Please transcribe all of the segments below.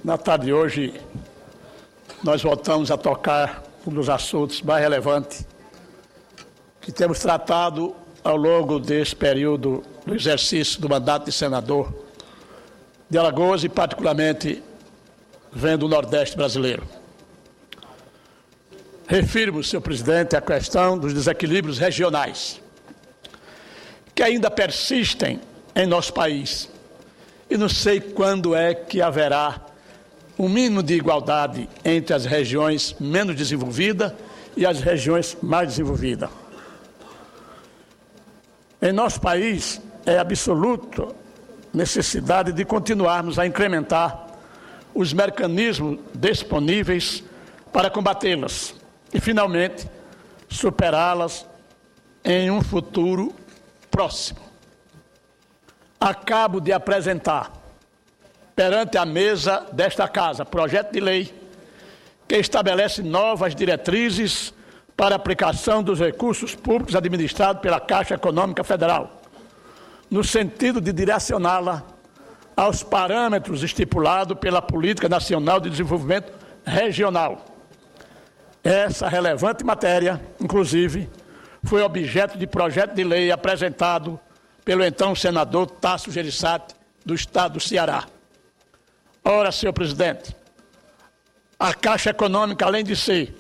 Na tarde de hoje, nós voltamos a tocar um dos assuntos mais relevantes que temos tratado ao longo desse período do exercício do mandato de senador de Alagoas e, particularmente, vendo o Nordeste brasileiro. Refiro-me, senhor presidente, à questão dos desequilíbrios regionais que ainda persistem em nosso país. E não sei quando é que haverá um mínimo de igualdade entre as regiões menos desenvolvidas e as regiões mais desenvolvidas. Em nosso país, é absoluta necessidade de continuarmos a incrementar os mecanismos disponíveis para combatê-las e, finalmente, superá-las em um futuro próximo. Acabo de apresentar perante a mesa desta Casa projeto de lei que estabelece novas diretrizes para a aplicação dos recursos públicos administrados pela Caixa Econômica Federal, no sentido de direcioná-la aos parâmetros estipulados pela Política Nacional de Desenvolvimento Regional. Essa relevante matéria, inclusive, foi objeto de projeto de lei apresentado pelo então senador Tasso Gereissati, do Estado do Ceará. Ora, senhor presidente, a Caixa Econômica, além de ser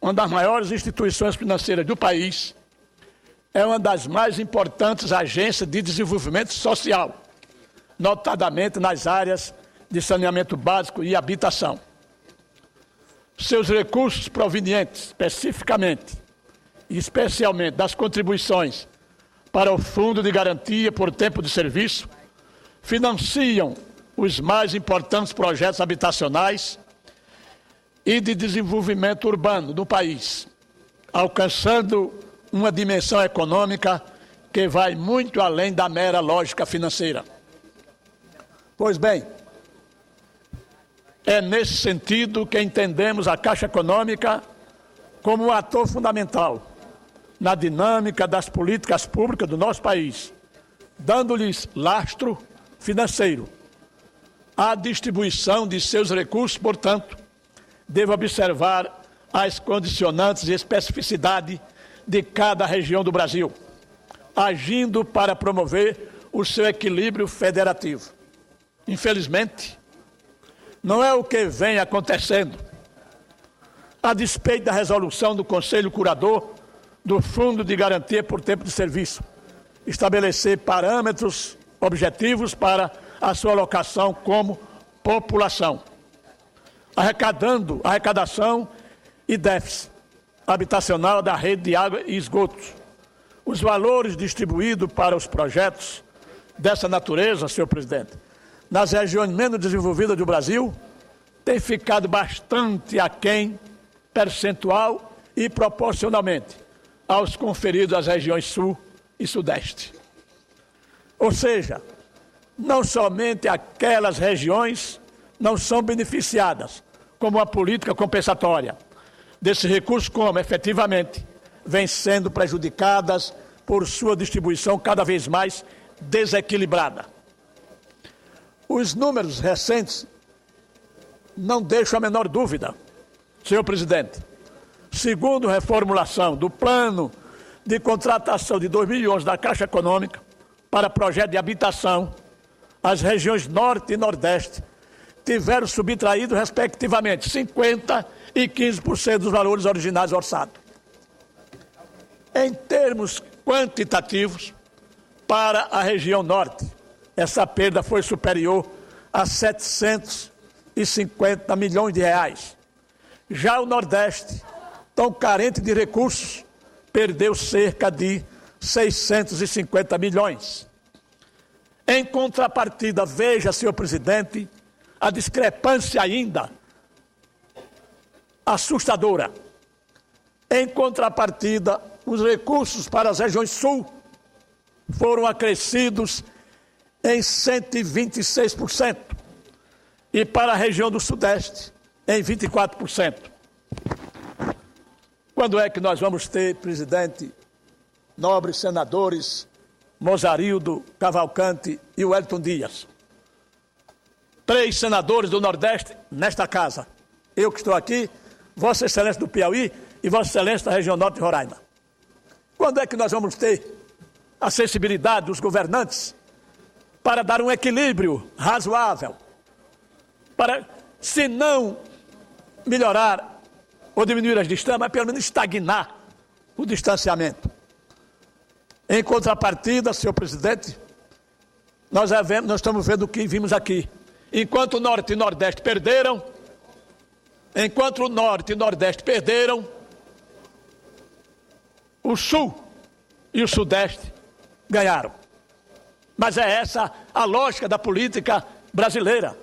uma das maiores instituições financeiras do país, é uma das mais importantes agências de desenvolvimento social, notadamente nas áreas de saneamento básico e habitação. Seus recursos provenientes, especificamente e especialmente das contribuições para o Fundo de Garantia por Tempo de Serviço, financiam os mais importantes projetos habitacionais e de desenvolvimento urbano do país, alcançando uma dimensão econômica que vai muito além da mera lógica financeira. Pois bem, é nesse sentido que entendemos a Caixa Econômica como um ator fundamental na dinâmica das políticas públicas do nosso país, dando-lhes lastro financeiro. A distribuição de seus recursos, portanto, deve observar as condicionantes e especificidade de cada região do Brasil, agindo para promover o seu equilíbrio federativo. Infelizmente, não é o que vem acontecendo. A despeito da resolução do Conselho Curador do Fundo de Garantia por Tempo de Serviço, estabelecer parâmetros objetivos para a sua alocação como população, arrecadação e déficit habitacional da rede de água e esgotos. Os valores distribuídos para os projetos dessa natureza, senhor presidente, nas regiões menos desenvolvidas do Brasil, têm ficado bastante aquém, percentual e proporcionalmente, aos conferidos às regiões Sul e Sudeste. Ou seja, não somente aquelas regiões não são beneficiadas como a política compensatória desse recurso, como efetivamente vêm sendo prejudicadas por sua distribuição cada vez mais desequilibrada. Os números recentes não deixam a menor dúvida, senhor presidente. Segundo reformulação do plano de contratação de 2011 da Caixa Econômica para projeto de habitação, as regiões Norte e Nordeste tiveram subtraído, respectivamente, 50% e 15% dos valores originais orçados. Em termos quantitativos, para a região Norte, essa perda foi superior a 750 milhões de reais. Já o Nordeste, tão carente de recursos, perdeu cerca de 650 milhões. Em contrapartida, veja, senhor presidente, a discrepância ainda assustadora. Em contrapartida, os recursos para as regiões Sul foram acrescidos em 126% e para a região do Sudeste em 24%. Quando é que nós vamos ter, presidente, nobres senadores Mozarildo, Cavalcante e Wellington Dias, 3 senadores do Nordeste nesta casa. Eu que estou aqui, Vossa Excelência do Piauí e Vossa Excelência da região Norte de Roraima. Quando é que nós vamos ter a sensibilidade dos governantes para dar um equilíbrio razoável, para, se não melhorar ou diminuir as distâncias, mas pelo menos estagnar o distanciamento? Em contrapartida, senhor presidente, nós estamos vendo o que vimos aqui. Enquanto o Norte e Nordeste perderam, o Sul e o Sudeste ganharam. Mas é essa a lógica da política brasileira.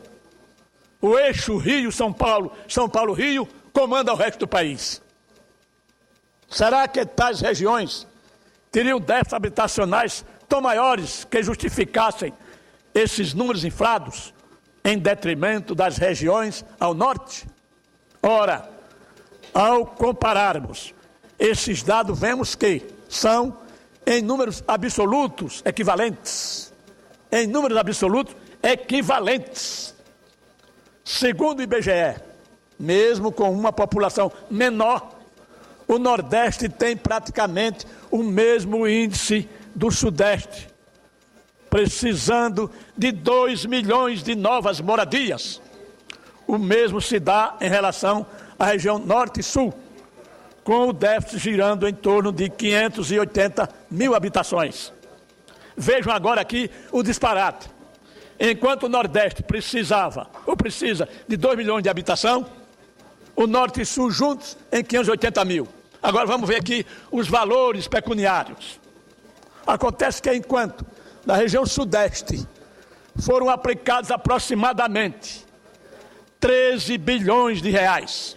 O eixo Rio-São Paulo, São Paulo-Rio, comanda o resto do país. Será que tais regiões teriam déficits habitacionais tão maiores que justificassem esses números inflados em detrimento das regiões ao norte? Ora, ao compararmos esses dados, vemos que são em números absolutos equivalentes. Em números absolutos equivalentes. Segundo o IBGE, mesmo com uma população menor, o Nordeste tem praticamente o mesmo índice do Sudeste, precisando de 2 milhões de novas moradias. O mesmo se dá em relação à região Norte e Sul, com o déficit girando em torno de 580 mil habitações. Vejam agora aqui o disparate. Enquanto o Nordeste precisa de 2 milhões de habitação, o Norte e Sul juntos em 580 mil. Agora vamos ver aqui os valores pecuniários. Acontece que enquanto na região Sudeste foram aplicados aproximadamente 13 bilhões de reais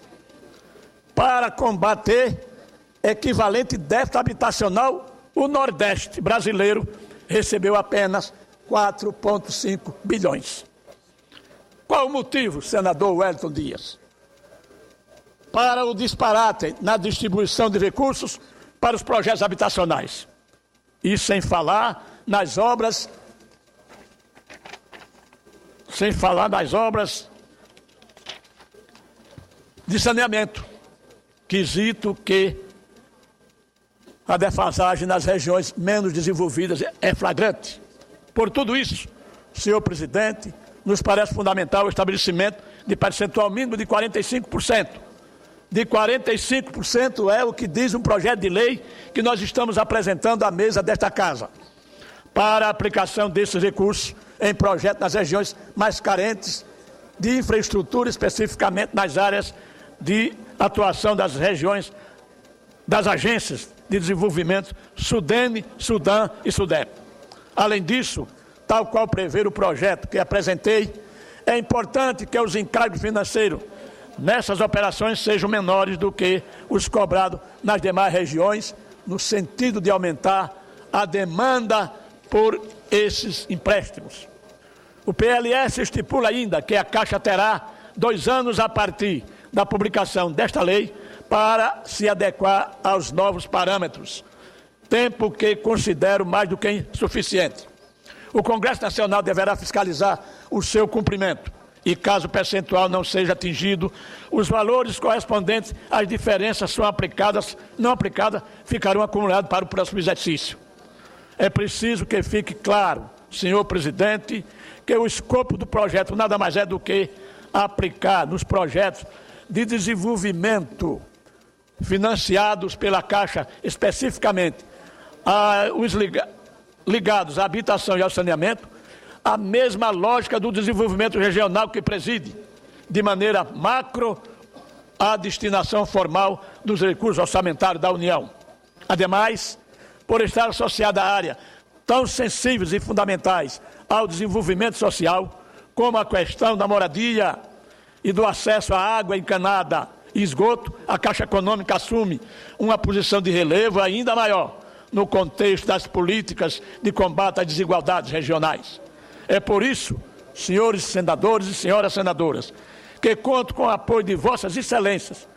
para combater equivalente déficit habitacional, o Nordeste brasileiro recebeu apenas 4,5 bilhões. Qual o motivo, senador Wellington Dias, para o disparate na distribuição de recursos para os projetos habitacionais? E sem falar nas obras de saneamento, quesito que a defasagem nas regiões menos desenvolvidas é flagrante. Por tudo isso, senhor presidente, nos parece fundamental o estabelecimento de percentual mínimo de 45%. De 45% é o que diz um projeto de lei que nós estamos apresentando à mesa desta casa, para a aplicação desses recursos em projetos nas regiões mais carentes de infraestrutura, especificamente nas áreas de atuação das regiões, das agências de desenvolvimento SUDENE, SUDAM e SUDEP. Além disso, tal qual prevê o projeto que apresentei, é importante que os encargos financeiros nessas operações sejam menores do que os cobrados nas demais regiões, no sentido de aumentar a demanda por esses empréstimos. O PLS estipula ainda que a Caixa terá 2 anos a partir da publicação desta lei para se adequar aos novos parâmetros, tempo que considero mais do que insuficiente. O Congresso Nacional deverá fiscalizar o seu cumprimento e, caso o percentual não seja atingido, os valores correspondentes às diferenças não aplicadas ficarão acumulados para o próximo exercício. É preciso que fique claro, senhor presidente, que o escopo do projeto nada mais é do que aplicar nos projetos de desenvolvimento financiados pela Caixa, especificamente os ligados à habitação e ao saneamento, a mesma lógica do desenvolvimento regional que preside, de maneira macro, a destinação formal dos recursos orçamentários da União. Ademais, por estar associada a área tão sensíveis e fundamentais ao desenvolvimento social, como a questão da moradia e do acesso à água encanada e esgoto, a Caixa Econômica assume uma posição de relevo ainda maior no contexto das políticas de combate às desigualdades regionais. É por isso, senhores senadores e senhoras senadoras, que conto com o apoio de vossas excelências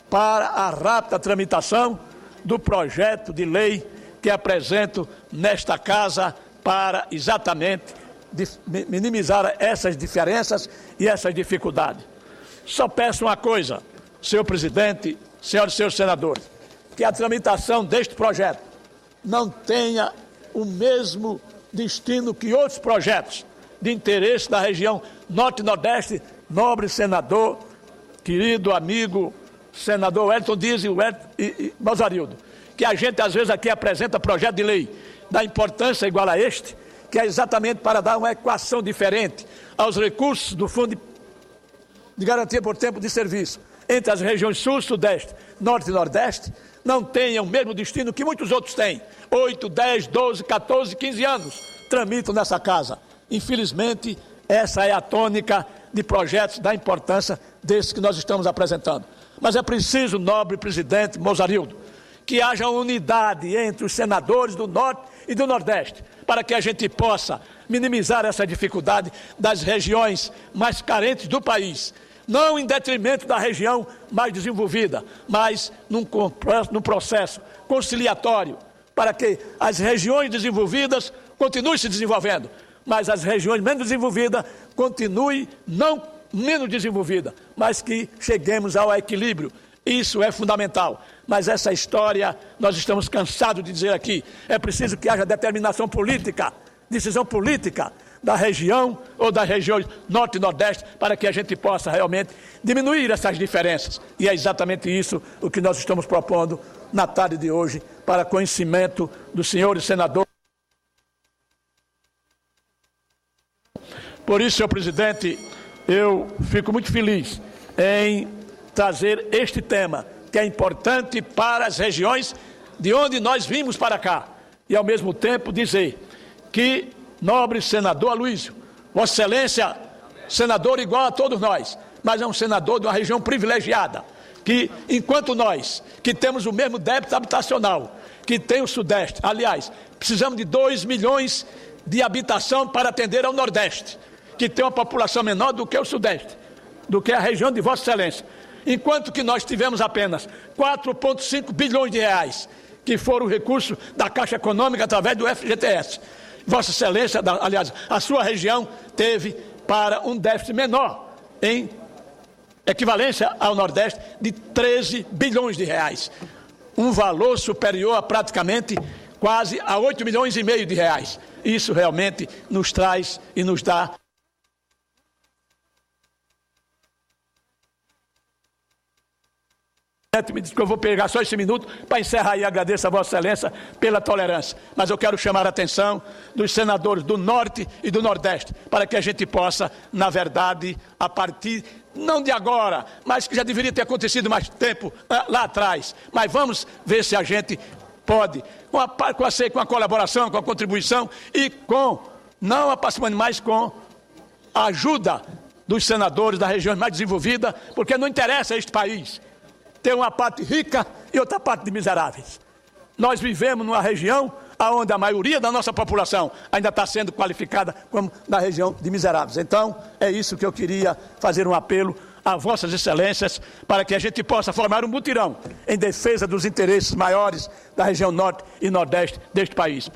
para a rápida tramitação do projeto de lei que apresento nesta casa para exatamente minimizar essas diferenças e essas dificuldades. Só peço uma coisa, senhor presidente, senhoras e senhores senadores, que a tramitação deste projeto não tenha o mesmo destino que outros projetos de interesse da região Norte e Nordeste. Nobre senador, querido amigo, senador Wellington Dias e Mozarildo, que a gente às vezes aqui apresenta projeto de lei da importância igual a este, que é exatamente para dar uma equação diferente aos recursos do Fundo de Garantia por Tempo de Serviço entre as regiões Sul, Sudeste, Norte e Nordeste, não tenham o mesmo destino que muitos outros têm. 8, 10, 12, 14, 15 anos tramitam nessa casa. Infelizmente, essa é a tônica de projetos da importância desses que nós estamos apresentando. Mas é preciso, nobre presidente Mozarildo, que haja unidade entre os senadores do Norte e do Nordeste, para que a gente possa minimizar essa dificuldade das regiões mais carentes do país, não em detrimento da região mais desenvolvida, mas num processo conciliatório, para que as regiões desenvolvidas continuem se desenvolvendo, mas as regiões menos desenvolvidas continuem não menos desenvolvidas, mas que cheguemos ao equilíbrio. Isso é fundamental. Mas essa história, nós estamos cansados de dizer aqui, é preciso que haja determinação política, decisão política da região ou das regiões Norte e Nordeste, para que a gente possa realmente diminuir essas diferenças. E é exatamente isso o que nós estamos propondo na tarde de hoje, para conhecimento dos senhores senadores. Por isso, senhor presidente, eu fico muito feliz em trazer este tema, que é importante para as regiões de onde nós vimos para cá. E, ao mesmo tempo, dizer que, nobre senador Aloysio, Vossa Excelência, senador igual a todos nós, mas é um senador de uma região privilegiada, que, enquanto nós, que temos o mesmo débito habitacional, que tem o Sudeste, aliás, precisamos de 2 milhões de habitação para atender ao Nordeste, que tem uma população menor do que o Sudeste, do que a região de Vossa Excelência. Enquanto que nós tivemos apenas 4,5 bilhões de reais, que foram recursos da Caixa Econômica através do FGTS. Vossa Excelência, aliás, a sua região teve para um déficit menor, em equivalência ao Nordeste, de 13 bilhões de reais. Um valor superior a praticamente quase a 8 milhões e meio de reais. Isso realmente nos traz e nos dá. Me diz que eu vou pegar só esse minuto para encerrar e agradeço a Vossa Excelência pela tolerância. Mas eu quero chamar a atenção dos senadores do Norte e do Nordeste, para que a gente possa, na verdade, a partir, não de agora, mas que já deveria ter acontecido mais tempo lá atrás. Mas vamos ver se a gente pode, com a colaboração, com a contribuição e com, não a parcimônia, mas com a ajuda dos senadores das regiões mais desenvolvidas, porque não interessa a este país ter uma parte rica e outra parte de miseráveis. Nós vivemos numa região onde a maioria da nossa população ainda está sendo qualificada como na região de miseráveis. Então, é isso que eu queria fazer um apelo a Vossas Excelências, para que a gente possa formar um mutirão em defesa dos interesses maiores da região Norte e Nordeste deste país.